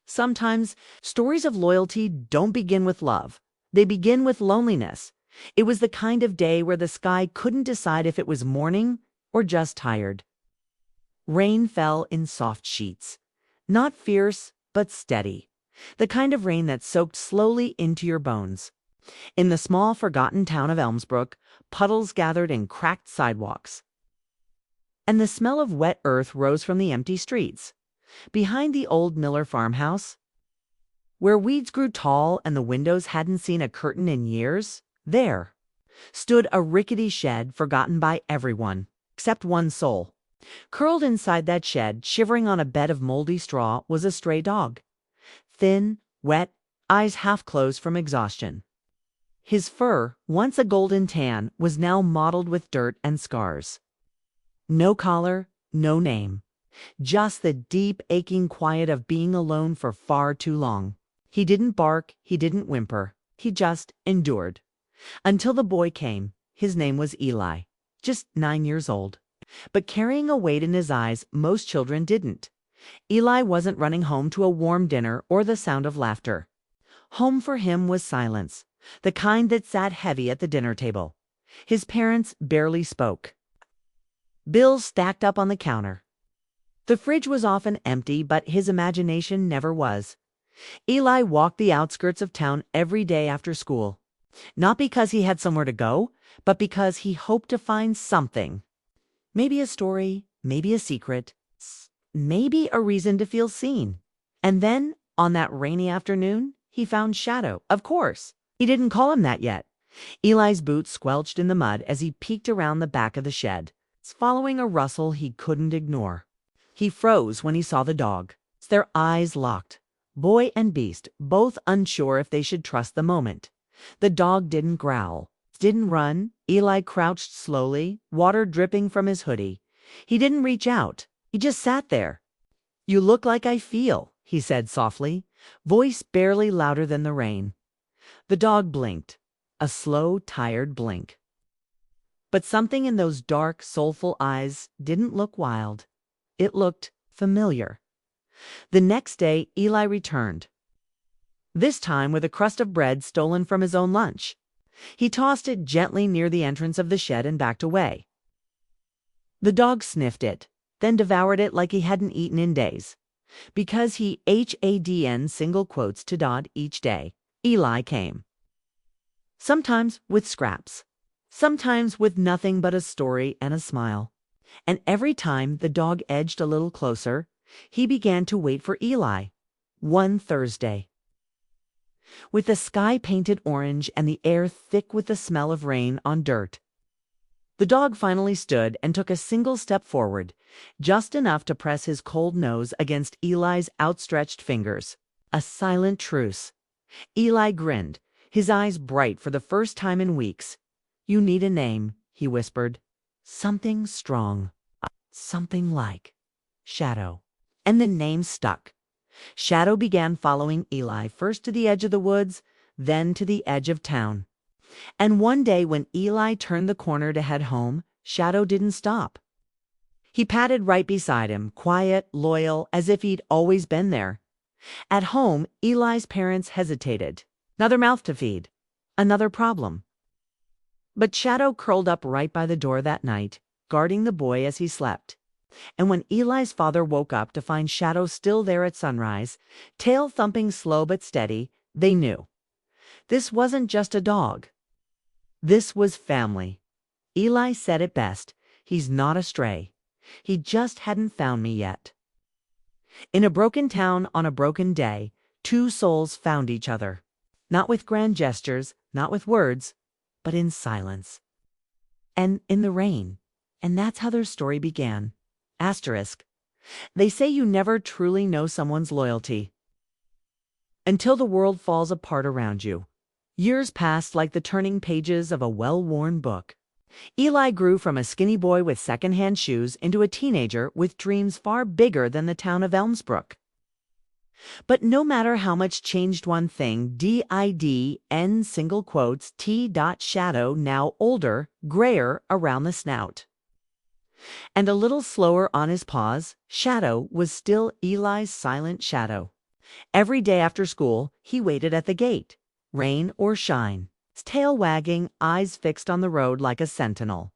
Sometimes stories of loyalty don't begin with love. They begin with loneliness. It was the kind of day where the sky couldn't decide if it was morning or just tired. Rain fell in soft sheets. Not fierce, but steady. The kind of rain that soaked slowly into your bones. In the small, forgotten town of Elmsbrook, puddles gathered in cracked sidewalks. And the smell of wet earth rose from the empty streets. Behind the old Miller farmhouse, where weeds grew tall and the windows hadn't seen a curtain in years, there stood a rickety shed forgotten by everyone, except one soul. Curled inside that shed, shivering on a bed of moldy straw, was a stray dog. Thin, wet, eyes half closed from exhaustion. His fur, once a golden tan, was now mottled with dirt and scars. No collar, no name. Just the deep, aching quiet of being alone for far too long. He didn't bark, he didn't whimper. He just endured. Until the boy came. His name was Eli. Just 9 years old. But carrying a weight in his eyes most children didn't. Eli wasn't running home to a warm dinner or the sound of laughter. Home for him was silence, the kind that sat heavy at the dinner table. His parents barely spoke. Bills stacked up on the counter. The fridge was often empty, but his imagination never was. Eli walked the outskirts of town every day after school. Not because he had somewhere to go, but because he hoped to find something. Maybe a story, maybe a secret, maybe a reason to feel seen. And then, on that rainy afternoon, he found Shadow. Of course, he didn't call him that yet. Eli's boots squelched in the mud as he peeked around the back of the shed, following a rustle he couldn't ignore. He froze when he saw the dog. Their eyes locked. Boy and beast, both unsure if they should trust the moment. The dog didn't growl, didn't run. Eli crouched slowly, water dripping from his hoodie. He didn't reach out. He just sat there. "You look like I feel," he said softly, voice barely louder than the rain. The dog blinked, a slow, tired blink. But something in those dark, soulful eyes didn't look wild. It looked familiar. The next day, Eli returned. This time with a crust of bread stolen from his own lunch. He tossed it gently near the entrance of the shed and backed away. The dog sniffed it, then devoured it like he hadn't eaten in days. Because he HADN single quotes to Dodd each day, Eli came. Sometimes with scraps. Sometimes with nothing but a story and a smile. And every time the dog edged a little closer, he began to wait for Eli. One Thursday, with the sky painted orange and the air thick with the smell of rain on dirt, the dog finally stood and took a single step forward, just enough to press his cold nose against Eli's outstretched fingers. A silent truce. Eli grinned, his eyes bright for the first time in weeks. "You need a name," he whispered. "Something strong. Something like Shadow." And the name stuck. Shadow began following Eli, first to the edge of the woods, then to the edge of town. And one day when Eli turned the corner to head home, Shadow didn't stop. He padded right beside him, quiet, loyal, as if he'd always been there. At home, Eli's parents hesitated. Another mouth to feed. Another problem. But Shadow curled up right by the door that night, guarding the boy as he slept. And when Eli's father woke up to find Shadow still there at sunrise, tail thumping slow but steady, they knew. This wasn't just a dog. This was family. Eli said it best. He's not a stray. He just hadn't found me yet. In a broken town on a broken day, two souls found each other. Not with grand gestures, not with words, but in silence. And in the rain. And that's how their story began. Asterisk. They say you never truly know someone's loyalty until the world falls apart around you. Years passed like the turning pages of a well-worn book. Eli grew from a skinny boy with secondhand shoes into a teenager with dreams far bigger than the town of Elmsbrook. But no matter how much changed, one thing, DIDN single quotes T. Shadow, now older, grayer around the snout, and a little slower on his paws, Shadow was still Eli's silent shadow. Every day after school, he waited at the gate, rain or shine, his tail wagging, eyes fixed on the road like a sentinel.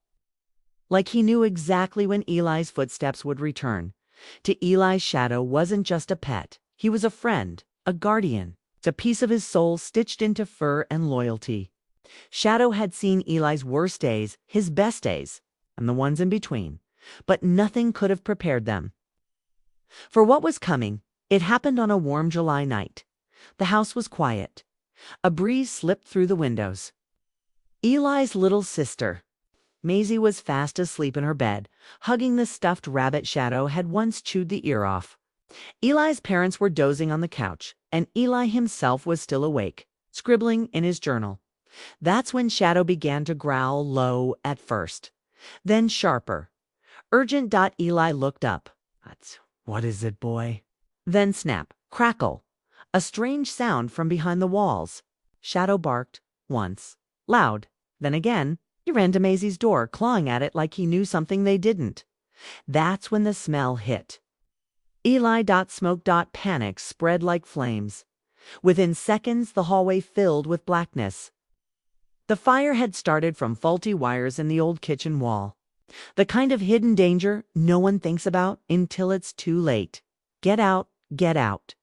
Like he knew exactly when Eli's footsteps would return. To Eli, Shadow wasn't just a pet. He was a friend, a guardian, a piece of his soul stitched into fur and loyalty. Shadow had seen Eli's worst days, his best days, and the ones in between, but nothing could have prepared them for what was coming. It happened on a warm July night. The house was quiet. A breeze slipped through the windows. Eli's little sister, Maisie, was fast asleep in her bed, hugging the stuffed rabbit Shadow had once chewed the ear off. Eli's parents were dozing on the couch, and Eli himself was still awake, scribbling in his journal. That's when Shadow began to growl, low at first, then sharper. Urgent. Eli looked up. What is it, boy? Then snap, crackle, a strange sound from behind the walls. Shadow barked, once, loud, then again. He ran to Maisie's door, clawing at it like he knew something they didn't. That's when the smell hit. Eli. Smoke. Panic spread like flames. Within seconds, the hallway filled with blackness. The fire had started from faulty wires in the old kitchen wall. The kind of hidden danger no one thinks about until it's too late. Get out, get out.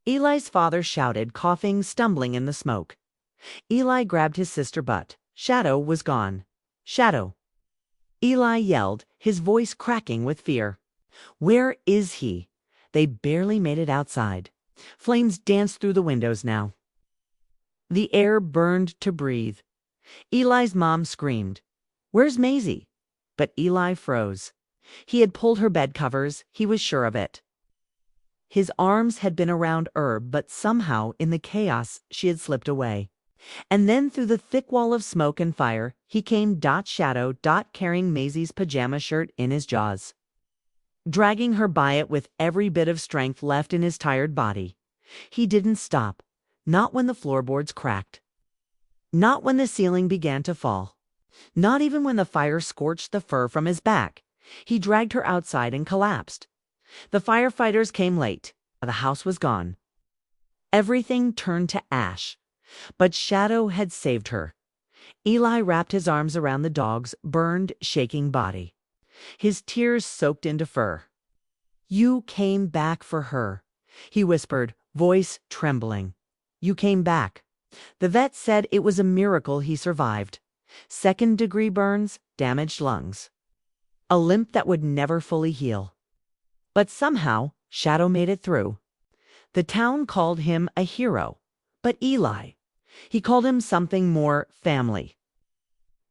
Eli's father shouted, coughing, stumbling in the smoke. Eli grabbed his sister, but Shadow was gone. Shadow! Eli yelled, his voice cracking with fear. Where is he? They barely made it outside. Flames danced through the windows now. The air burned to breathe. Eli's mom screamed, "Where's Maisie?" But Eli froze. He had pulled her bed covers, he was sure of it. His arms had been around Herb, but somehow in the chaos she had slipped away. And then through the thick wall of smoke and fire, he came. Shadow. Carrying Maisie's pajama shirt in his jaws, dragging her by it with every bit of strength left in his tired body. He didn't stop, not when the floorboards cracked, not when the ceiling began to fall, not even when the fire scorched the fur from his back. He dragged her outside and collapsed. The firefighters came late. The house was gone. Everything turned to ash. But Shadow had saved her. Eli wrapped his arms around the dog's burned, shaking body. His tears soaked into fur. "You came back for her," he whispered, voice trembling. "You came back. The vet said it was a miracle he survived. Second-degree burns, damaged lungs. A limp that would never fully heal. But somehow, Shadow made it through. The town called him a hero. But Eli, he called him something more: family."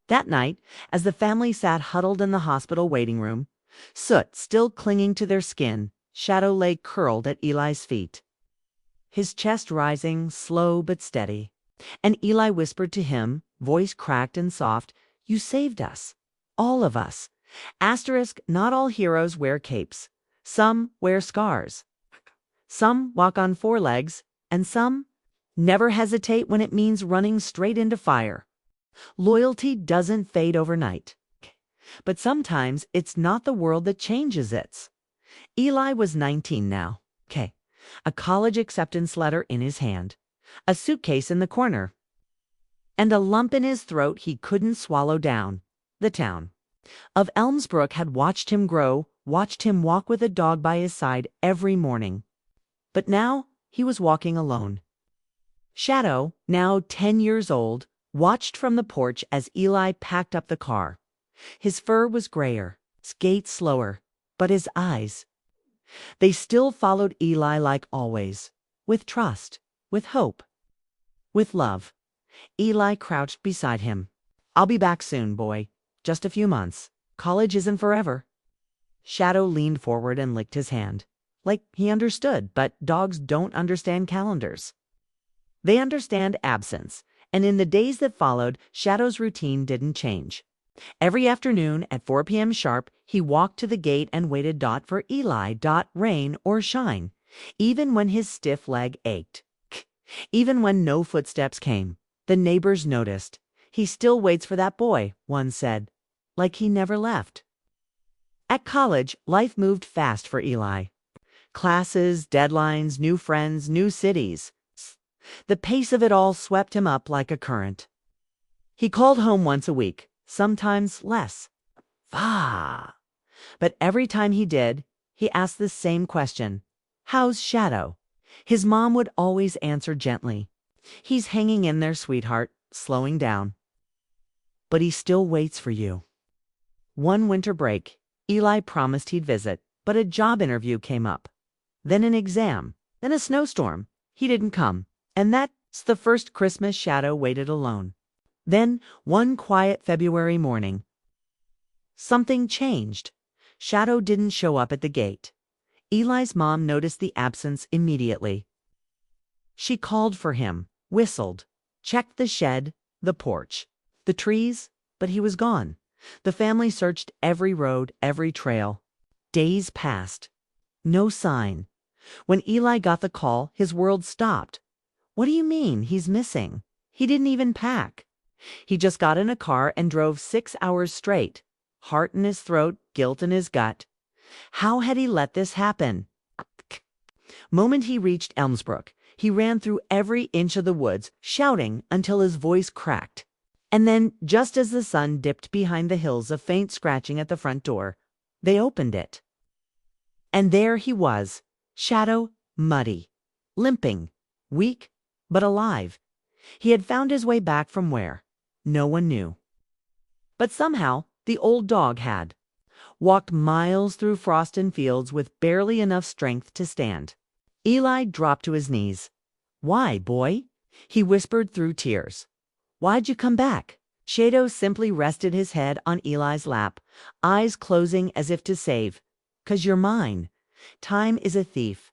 That night, as the family sat huddled in the hospital waiting room, soot still clinging to their skin, Shadow lay curled at Eli's feet, his chest rising, slow but steady. And Eli whispered to him, voice cracked and soft, "You saved us. All of us. Asterisk, not all heroes wear capes. Some wear scars. Some walk on four legs, and some never hesitate when it means running straight into fire. Loyalty doesn't fade overnight. But sometimes it's not the world that changes it." Eli was 19 now. A college acceptance letter in his hand, a suitcase in the corner, and a lump in his throat he couldn't swallow down. The town of Elmsbrook had watched him grow, watched him walk with a dog by his side every morning. But now he was walking alone. Shadow, now 10 years old, watched from the porch as Eli packed up the car. His fur was grayer, his gait slower, but his eyes, they still followed Eli like always, with trust, with hope, with love. Eli crouched beside him. "I'll be back soon, boy. Just a few months. College isn't forever." Shadow leaned forward and licked his hand, like he understood, but dogs don't understand calendars. They understand absence, and in the days that followed, Shadow's routine didn't change. Every afternoon at 4 p.m. sharp, he walked to the gate and waited for Eli. Rain or shine, even when his stiff leg ached, even when no footsteps came. The neighbors noticed. "He still waits for that boy," one said, like he never left. At college, life moved fast for Eli. Classes, deadlines, new friends, new cities. The pace of it all swept him up like a current. He called home once a week, sometimes less. Ah! But every time he did, he asked the same question. How's Shadow? His mom would always answer gently. He's hanging in there, sweetheart, slowing down. But he still waits for you. One winter break, Eli promised he'd visit, but a job interview came up. Then an exam, then a snowstorm. He didn't come, and that's the first Christmas Shadow waited alone. Then, one quiet February morning, something changed. Shadow didn't show up at the gate. Eli's mom noticed the absence immediately. She called for him, whistled, checked the shed, the porch, the trees, but he was gone. The family searched every road, every trail. Days passed. No sign. When Eli got the call, his world stopped. What do you mean he's missing? He didn't even pack. He just got in a car and drove 6 hours straight. Heart in his throat, guilt in his gut. How had he let this happen? Moment he reached Elmsbrook, he ran through every inch of the woods, shouting until his voice cracked. And then, just as the sun dipped behind the hills, a faint scratching at the front door. They opened it. And there he was, Shadow, muddy, limping, weak, but alive. He had found his way back from where? No one knew. But somehow, the old dog had. Walked miles through frost and fields with barely enough strength to stand. Eli dropped to his knees. Why, boy? He whispered through tears. Why'd you come back? Shadow simply rested his head on Eli's lap, eyes closing as if to save. 'Cause you're mine. Time is a thief.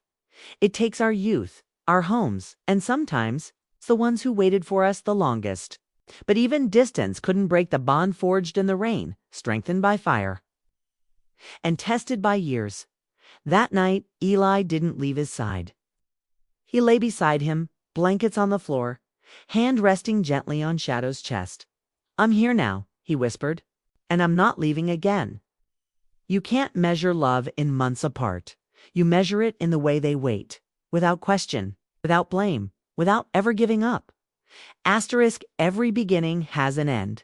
It takes our youth, our homes, and sometimes it's the ones who waited for us the longest. But even distance couldn't break the bond forged in the rain, strengthened by fire, and tested by years. That night, Eli didn't leave his side. He lay beside him, blankets on the floor, hand resting gently on Shadow's chest. I'm here now, he whispered, and I'm not leaving again. You can't measure love in months apart. You measure it in the way they wait, without question, without blame, without ever giving up. Asterisk, every beginning has an end,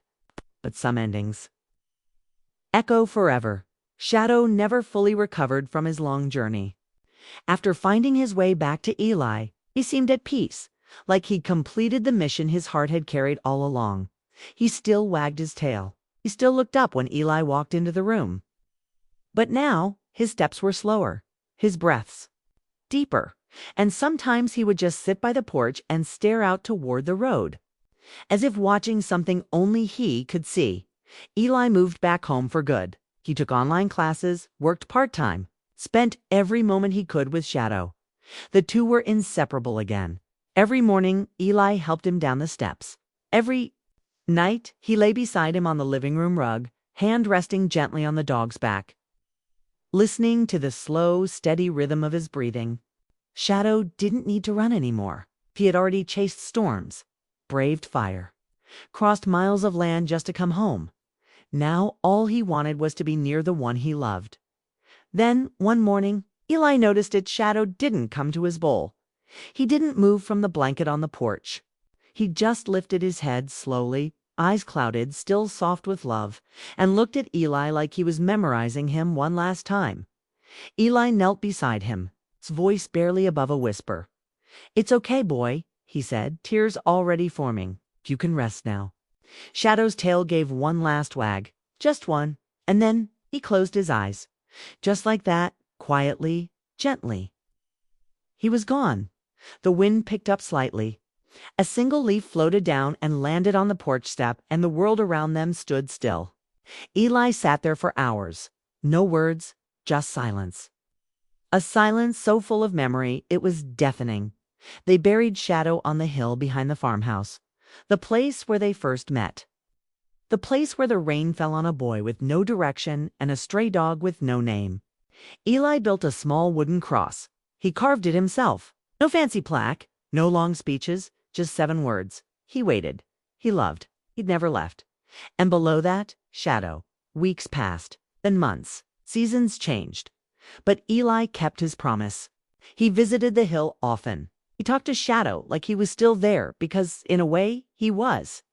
but some endings echo forever. Shadow never fully recovered from his long journey. After finding his way back to Eli, he seemed at peace, like he'd completed the mission his heart had carried all along. He still wagged his tail. He still looked up when Eli walked into the room. But now, his steps were slower, his breaths deeper, and sometimes he would just sit by the porch and stare out toward the road, as if watching something only he could see. Eli moved back home for good. He took online classes, worked part-time, spent every moment he could with Shadow. The two were inseparable again. Every morning, Eli helped him down the steps. Every night, he lay beside him on the living room rug, hand resting gently on the dog's back, listening to the slow, steady rhythm of his breathing. Shadow didn't need to run anymore. He had already chased storms, braved fire, crossed miles of land just to come home. Now all he wanted was to be near the one he loved. Then, one morning, Eli noticed it. Shadow didn't come to his bowl. He didn't move from the blanket on the porch. He just lifted his head slowly, eyes clouded, still soft with love, and looked at Eli like he was memorizing him one last time. Eli knelt beside him, his voice barely above a whisper. It's okay, boy, he said, tears already forming. You can rest now. Shadow's tail gave one last wag, just one, and then he closed his eyes. Just like that, quietly, gently. He was gone. The wind picked up slightly. A single leaf floated down and landed on the porch step, and the world around them stood still. Eli sat there for hours. No words, just silence. A silence so full of memory, it was deafening. They buried Shadow on the hill behind the farmhouse, the place where they first met. The place where the rain fell on a boy with no direction and a stray dog with no name. Eli built a small wooden cross. He carved it himself. No fancy plaque, no long speeches, just 7 words. He waited. He loved. He'd never left. And below that, Shadow. Weeks passed, then months. Seasons changed. But Eli kept his promise. He visited the hill often. He talked to Shadow like he was still there because, in a way, he was.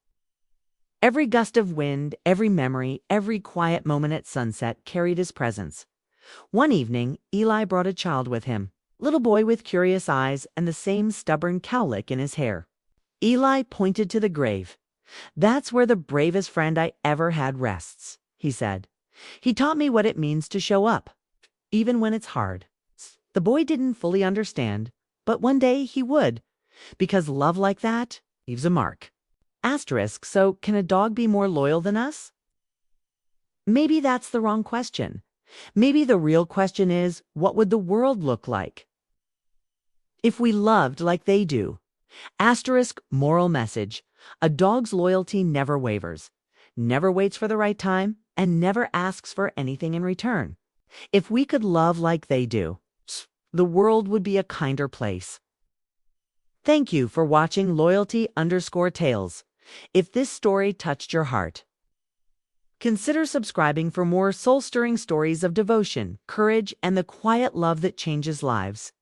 Every gust of wind, every memory, every quiet moment at sunset carried his presence. One evening, Eli brought a child with him, a little boy with curious eyes and the same stubborn cowlick in his hair. Eli pointed to the grave. "That's where the bravest friend I ever had rests," he said. "He taught me what it means to show up, even when it's hard." The boy didn't fully understand, but one day he would, because love like that leaves a mark. Asterisk, so can a dog be more loyal than us? Maybe that's the wrong question. Maybe the real question is, what would the world look like if we loved like they do? Asterisk, moral message. A dog's loyalty never wavers, never waits for the right time, and never asks for anything in return. If we could love like they do, the world would be a kinder place. Thank you for watching Loyalty_Tales. If this story touched your heart, consider subscribing for more soul-stirring stories of devotion, courage, and the quiet love that changes lives.